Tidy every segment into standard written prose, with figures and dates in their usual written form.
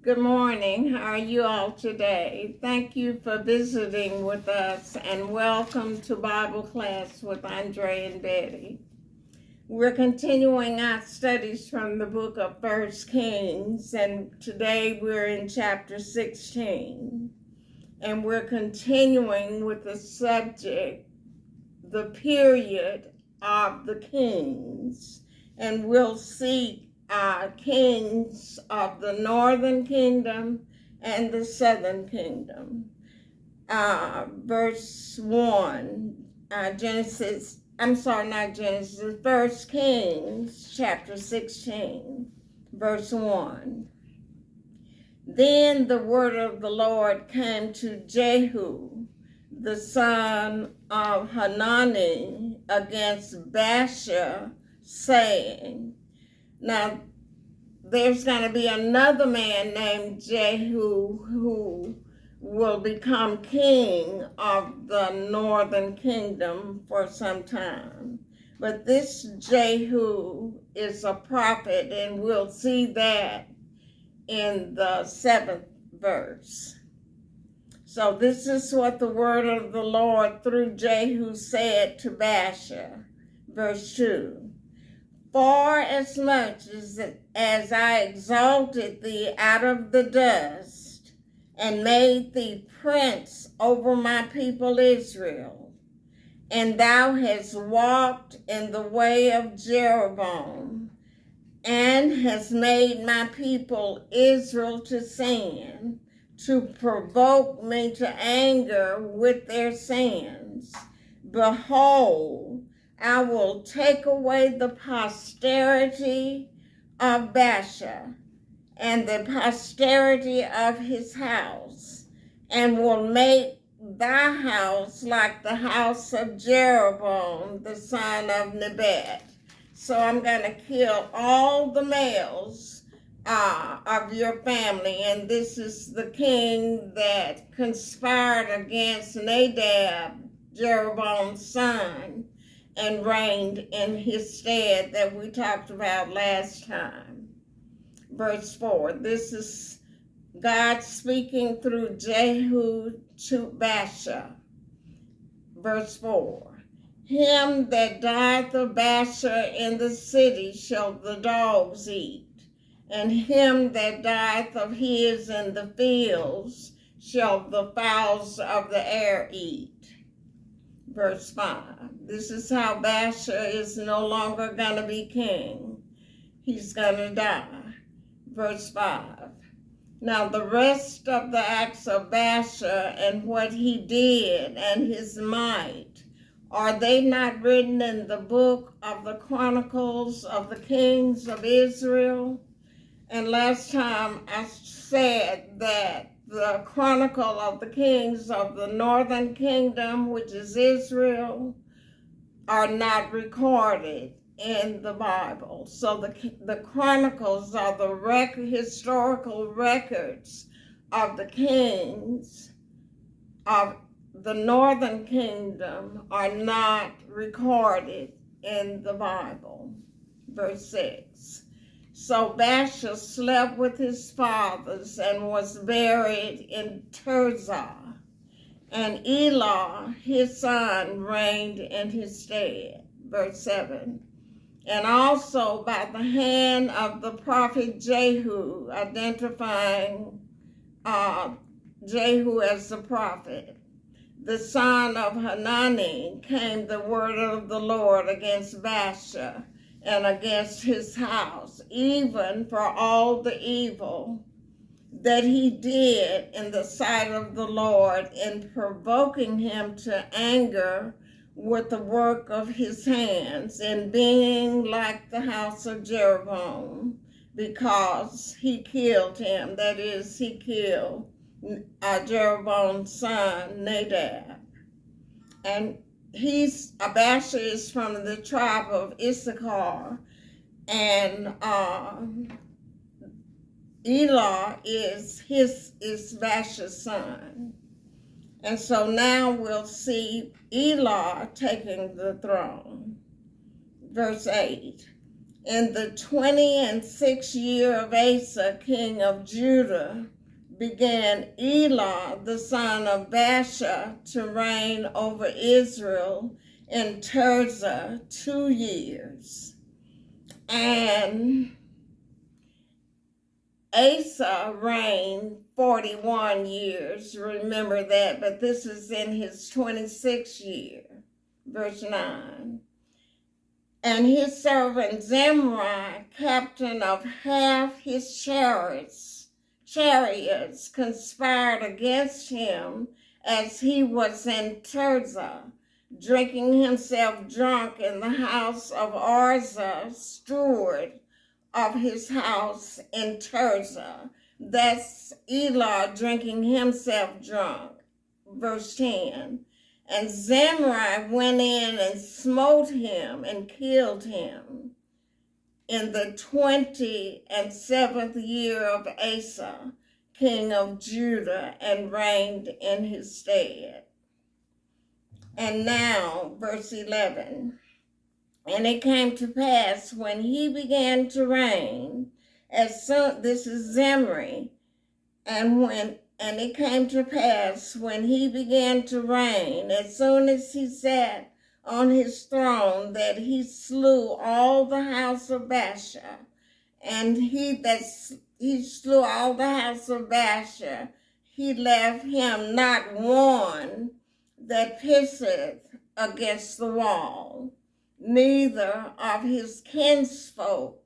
Good morning. How are you all today? Thank you for visiting with us and welcome to Bible class with Andre and Betty. We're continuing our studies from the book of 1 Kings, and today we're in chapter 16. And we're continuing with the subject, the period of the kings. And we'll see kings of the northern kingdom and the southern kingdom. Verse 1, First Kings chapter 16, verse 1. Then the word of the Lord came to Jehu, the son of Hanani, against Baasha, saying, now, there's going to be another man named Jehu who will become king of the northern kingdom for some time. But this Jehu is a prophet, and we'll see that in the 7th verse. So this is what the word of the Lord through Jehu said to Baasha. Verse 2. For as much as I exalted thee out of the dust, and made thee prince over my people Israel, and thou hast walked in the way of Jeroboam, and hast made my people Israel to sin, to provoke me to anger with their sins, behold, I will take away the posterity of Baasha and the posterity of his house, and will make thy house like the house of Jeroboam, the son of Nebat. So I'm going to kill all the males of your family, and this is the king that conspired against Nadab, Jeroboam's son, and reigned in his stead that we talked about last time. Verse 4, this is God speaking through Jehu to Baasha. Verse 4, him that dieth of Baasha in the city shall the dogs eat, and him that dieth of his in the fields shall the fowls of the air eat. Verse 5, this is how Baasha is no longer going to be king. He's going to die. Verse 5, now the rest of the acts of Baasha and what he did and his might, are they not written in the book of the Chronicles of the Kings of Israel? And last time I said that the Chronicle of the Kings of the Northern Kingdom, which is Israel, are not recorded in the Bible. So the Chronicles are the historical records of the kings of the Northern Kingdom are not recorded in the Bible. Verse 6. So Baasha slept with his fathers and was buried in Tirzah, and Elah, his son, reigned in his stead. Verse 7. And also by the hand of the prophet Jehu, identifying Jehu as the prophet, the son of Hanani, came the word of the Lord against Baasha and against his house, even for all the evil that he did in the sight of the Lord in provoking him to anger with the work of his hands, and being like the house of Jeroboam, because he killed him, that is, he killed Jeroboam's son, Nadab. And Baasha is from the tribe of Issachar, and Elah is Baasha's son. And so now we'll see Elah taking the throne. Verse 8. In the 26th year of Asa, king of Judah, began Elah, the son of Baasha, to reign over Israel in Tirzah 2 years. And Asa reigned 41 years. Remember that, but this is in his 26th year. Verse 9. And his servant Zimri, captain of half his chariots, conspired against him as he was in Tirzah, drinking himself drunk in the house of Arza, steward of his house in Tirzah. That's Elah drinking himself drunk. Verse 10. And Zimri went in and smote him and killed him in the 27th year of Asa, king of Judah, and reigned in his stead. And now, verse 11. And it came to pass when he began to reign, this is Zimri, and it came to pass when he began to reign, as soon as he sat on his throne, that he slew all the house of Baasha, and he slew all the house of Baasha, he left him not one that pisseth against the wall, neither of his kinsfolk,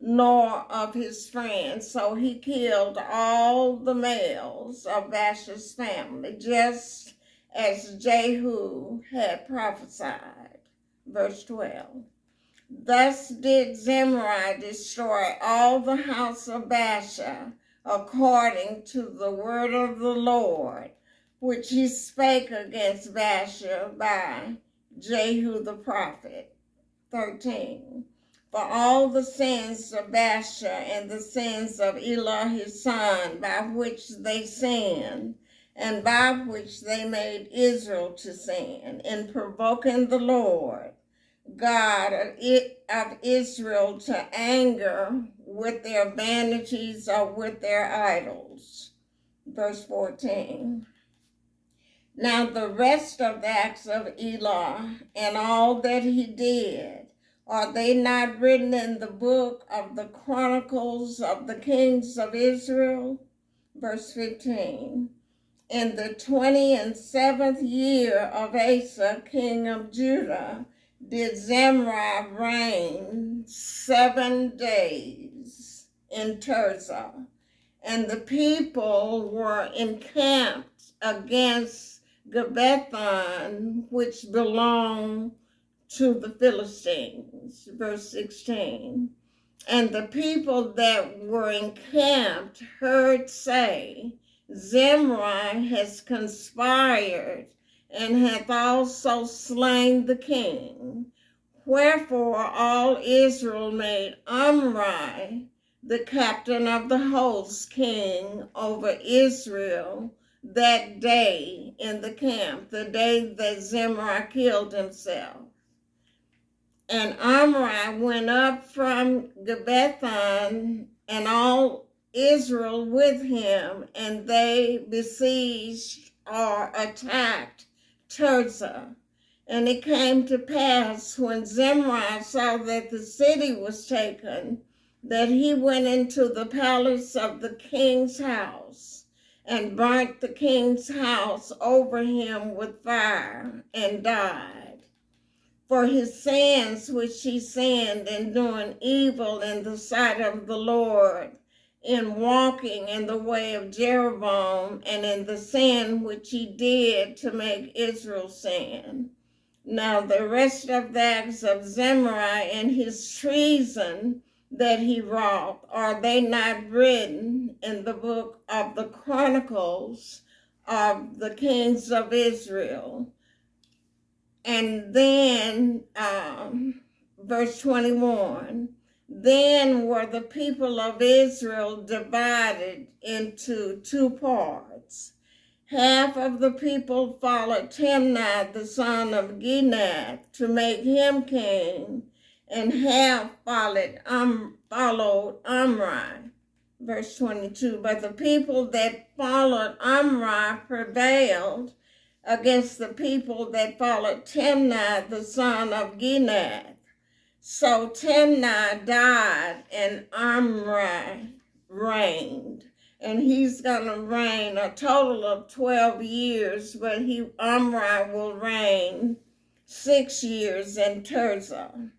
nor of his friends. So he killed all the males of Baasha's family, just as Jehu had prophesied. Verse 12. Thus did Zimri destroy all the house of Baasha, according to the word of the Lord, which he spake against Baasha by Jehu the prophet. 13. For all the sins of Baasha and the sins of Elah his son, by which they sinned, and by which they made Israel to sin, in provoking the Lord, God of Israel, to anger with their vanities or with their idols. Verse 14. Now the rest of the acts of Elah and all that he did, are they not written in the book of the Chronicles of the Kings of Israel? Verse 15. In the 27th year of Asa, king of Judah, did Zimri reign 7 days in Tirzah, and the people were encamped against Gibbethon, which belonged to the Philistines. Verse 16. And the people that were encamped heard say, Zimri has conspired and hath also slain the king. Wherefore all Israel made Omri, the captain of the host, king over Israel, that day in the camp, the day that Zimri killed himself. And Omri went up from Gibbethon, and all Israel with him, and they besieged or attacked Tirzah. And it came to pass, when Zimri saw that the city was taken, that he went into the palace of the king's house, and burnt the king's house over him with fire, and died. For his sins which he sinned in doing evil in the sight of the Lord, in walking in the way of Jeroboam, and in the sin which he did to make Israel sin. Now the rest of the acts of Zimri and his treason that he wrought, are they not written in the book of the Chronicles of the Kings of Israel? And then, verse 21, then were the people of Israel divided into 2 parts. Half of the people followed Timnah, the son of Ginath, to make him king, and have followed Omri. Verse 22, but the people that followed Omri prevailed against the people that followed Timnah, the son of Ginath. So Timnah died and Omri reigned. And he's going to reign a total of 12 years, but Omri will reign 6 years in Tirzah.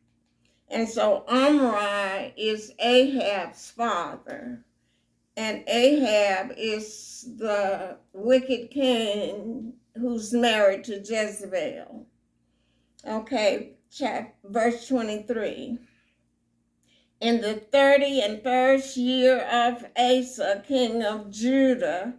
And so Omri is Ahab's father. And Ahab is the wicked king who's married to Jezebel. Okay, verse 23. In the 31st year of Asa, king of Judah,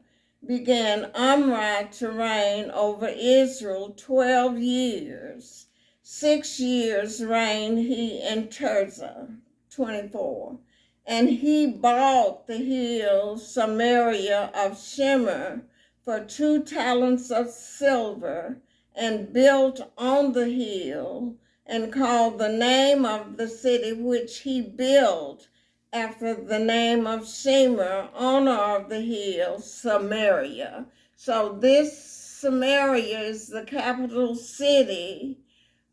began Omri to reign over Israel 12 years. 6 years reigned he in Tirzah. 24. And he bought the hill Samaria of Shemer for 2 talents of silver, and built on the hill, and called the name of the city which he built after the name of Shemer, owner of the hill, Samaria. So this Samaria is the capital city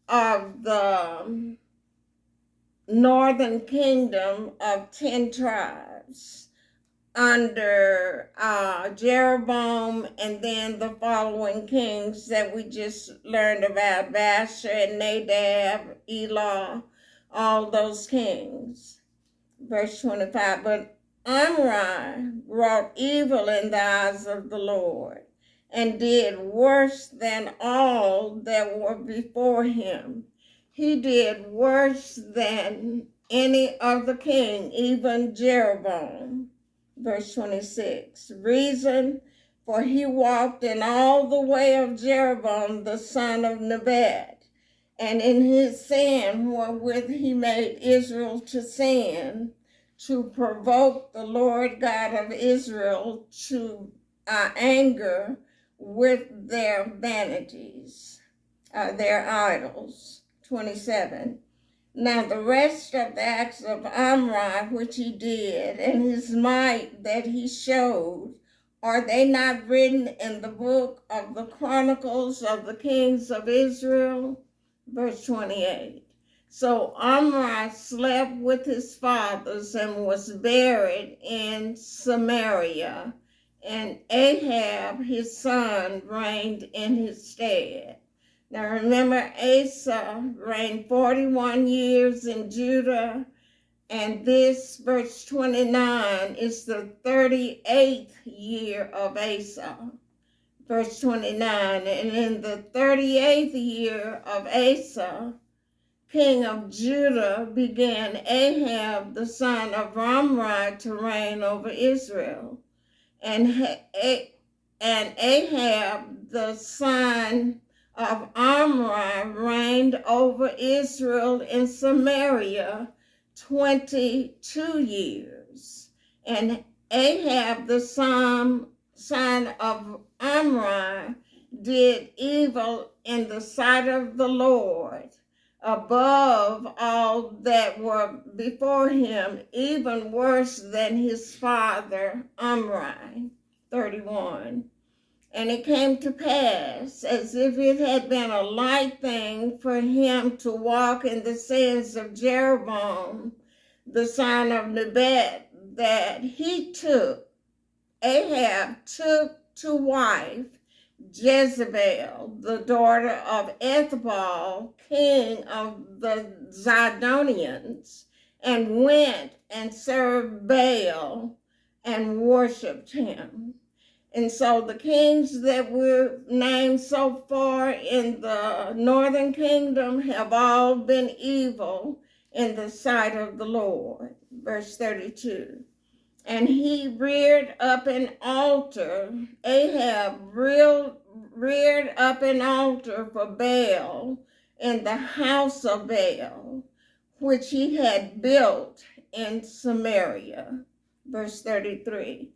of the northern kingdom of 10 tribes under Jeroboam, and then the following kings that we just learned about, Baasha and Nadab, Elah, all those kings. Verse 25, but Omri wrought evil in the eyes of the Lord, and did worse than all that were before him. He did worse than any other king, even Jeroboam. Verse 26, reason, for he walked in all the way of Jeroboam the son of Nebat, and in his sin wherewith he made Israel to sin, to provoke the Lord God of Israel to anger with their vanities, their idols. 27. Now the rest of the acts of Omri which he did, and his might that he showed, are they not written in the book of the Chronicles of the Kings of Israel? Verse 28. So Omri slept with his fathers and was buried in Samaria, and Ahab his son reigned in his stead. Now remember, Asa reigned 41 years in Judah, and this, verse 29, is the 38th year of Asa. Verse 29, and in the 38th year of Asa, king of Judah, began Ahab the son of Omri to reign over Israel. And Ahab the son of Omri reigned over Israel in Samaria 22 years. And Ahab the son of Omri did evil in the sight of the Lord above all that were before him, even worse than his father Omri. 31. And it came to pass, as if it had been a light thing for him to walk in the sins of Jeroboam, the son of Nebat, that Ahab took to wife Jezebel, the daughter of Ethbaal, king of the Zidonians, and went and served Baal and worshipped him. And so the kings that were named so far in the northern kingdom have all been evil in the sight of the Lord. Verse 32. And he reared up an altar, Ahab reared up an altar for Baal in the house of Baal, which he had built in Samaria. Verse 33.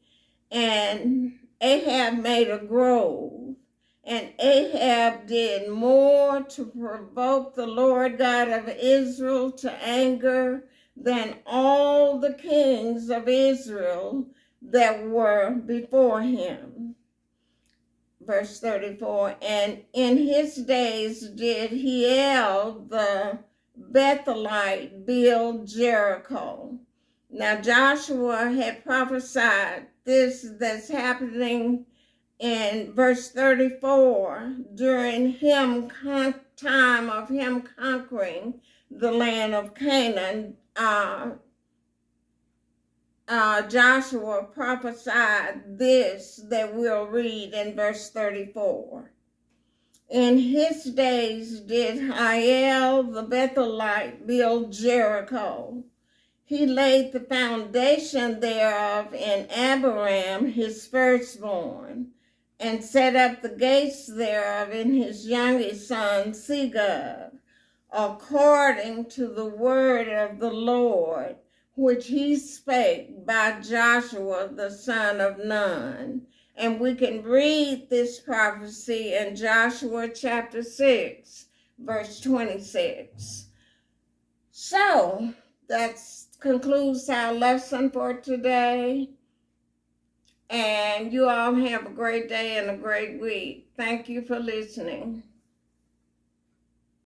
And Ahab made a grove And Ahab did more to provoke the Lord God of Israel to anger than all the kings of Israel that were before him. Verse 34, and in his days did Hiel the Bethelite build Jericho. Now Joshua had prophesied this that's happening in verse 34 during time of him conquering the land of Canaan. Joshua prophesied this that we'll read in verse 34. In his days did Hiel the Bethelite build Jericho. He laid the foundation thereof in Abiram his firstborn, and set up the gates thereof in his youngest son Segub, according to the word of the Lord, which he spake by Joshua the son of Nun. And we can read this prophecy in Joshua chapter 6, verse 26. So, that concludes our lesson for today. And you all have a great day and a great week. Thank you for listening.